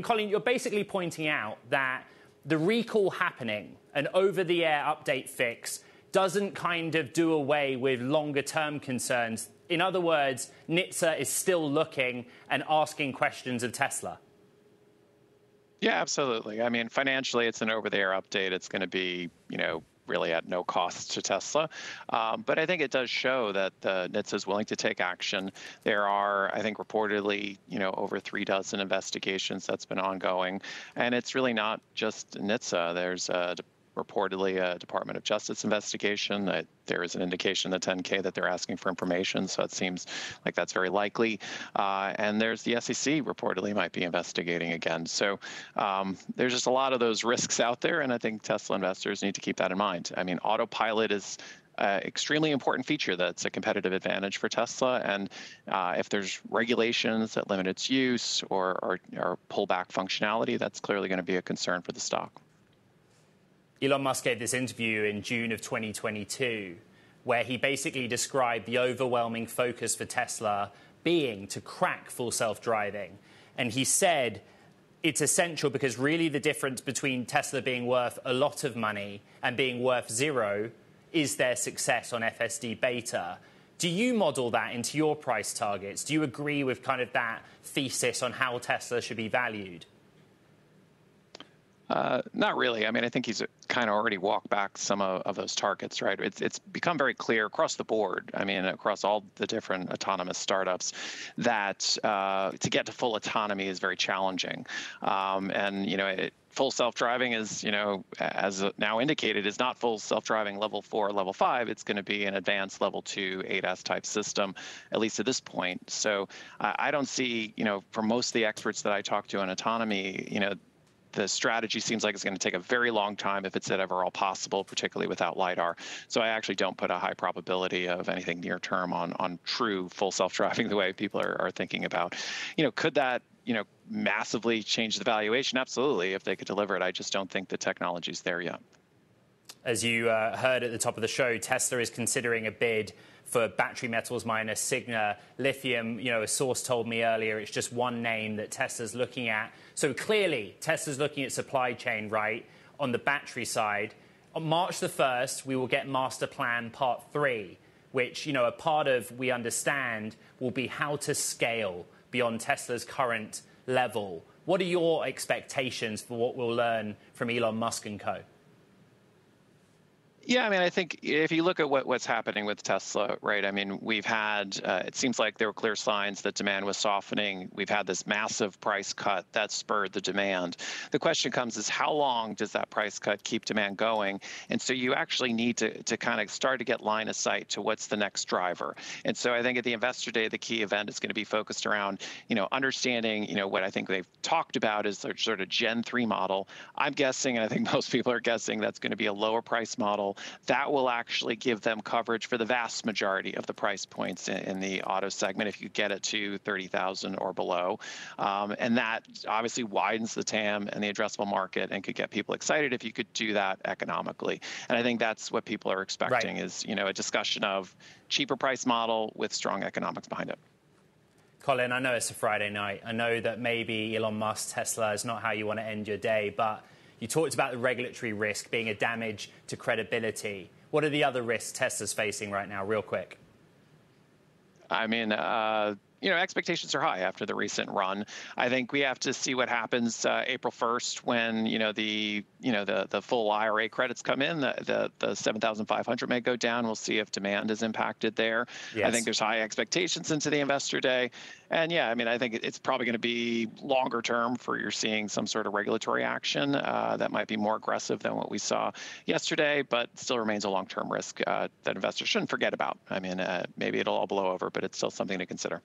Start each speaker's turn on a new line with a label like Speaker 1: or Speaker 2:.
Speaker 1: Colin, you're basically pointing out that the recall happening, an over-the-air update fix, doesn't kind of do away with longer-term concerns. In other words, NHTSA is still looking and asking questions of Tesla.
Speaker 2: Yeah, absolutely. I mean, financially, it's an over-the-air update. It's going to be, really at no cost to Tesla. But I think it does show that NHTSA is willing to take action. There are, I think, reportedly, over 36 investigations that's been ongoing. And it's really not just NHTSA. There's reportedly a Department of Justice investigation. There is an indication in the 10K that they're asking for information, so it seems like that's very likely. And there's the SEC reportedly might be investigating again. So there's just a lot of those risks out there, and I think Tesla investors need to keep that in mind. I mean, autopilot is extremely important feature that's a competitive advantage for Tesla. And if there's regulations that limit its use or pull back functionality, that's clearly going to be a concern for the stock.
Speaker 1: Elon Musk gave this interview in June of 2022, where he basically described the overwhelming focus for Tesla being to crack full self-driving. And he said it's essential because really the difference between Tesla being worth a lot of money and being worth zero is their success on FSD beta. Do you model that into your price targets? Do you agree with kind of that thesis on how Tesla should be valued?
Speaker 2: Not really. I mean, I think he's kind of already walked back some of those targets, right? It's become very clear across the board, I mean, across all the different autonomous startups, that to get to full autonomy is very challenging. Full self-driving is, as now indicated, is not full self-driving level 4, level 5. It's going to be an advanced level 2 ADAS type system, at least at this point. So I don't see, for most of the experts that I talk to on autonomy, the strategy seems like it's going to take a very long time if it's at ever all possible, particularly without LiDAR. So I actually don't put a high probability of anything near term on true full self-driving the way people are thinking about. Could that, massively change the valuation? Absolutely, if they could deliver it. I just don't think the technology's there yet.
Speaker 1: As you heard at the top of the show, Tesla is considering a bid for battery metals miner Sigma Lithium. A source told me earlier it's just one name that Tesla's looking at. So clearly, Tesla's looking at supply chain, right, on the battery side. On March the 1st, we will get Master Plan Part 3, which, a part of, we understand, will be how to scale beyond Tesla's current level. What are your expectations for what we'll learn from Elon Musk and co.?
Speaker 2: Yeah, I mean, I think if you look at what's happening with Tesla, right, I mean, we've had, it seems like there were clear signs that demand was softening. We've had this massive price cut that spurred the demand. The question comes is how long does that price cut keep demand going? And so you actually need to kind of start to get line of sight to what's the next driver. And so I think at the Investor Day, the key event is going to be focused around, understanding, what I think they've talked about is their sort of Gen 3 model. I'm guessing, and I think most people are guessing, that's going to be a lower price model. That will actually give them coverage for the vast majority of the price points in the auto segment if you get it to 30,000 or below. And that obviously widens the TAM and the addressable market and could get people excited if you could do that economically. And I think that's what people are expecting, right, is, a discussion of cheaper price model with strong economics behind it.
Speaker 1: Colin, I know it's a Friday night. I know that maybe Elon Musk, Tesla is not how you want to end your day, but you talked about the regulatory risk being a damage to credibility. What are the other risks Tesla's facing right now, real quick?
Speaker 2: I mean, expectations are high after the recent run. I think we have to see what happens April 1st when, the full IRA credits come in. The 7,500 may go down. We'll see if demand is impacted there. Yes. I think there's high expectations into the Investor Day. And yeah, I mean, I think it's probably going to be longer term for you're seeing some sort of regulatory action that might be more aggressive than what we saw yesterday, but still remains a long-term risk that investors shouldn't forget about. I mean, maybe it'll all blow over, but it's still something to consider.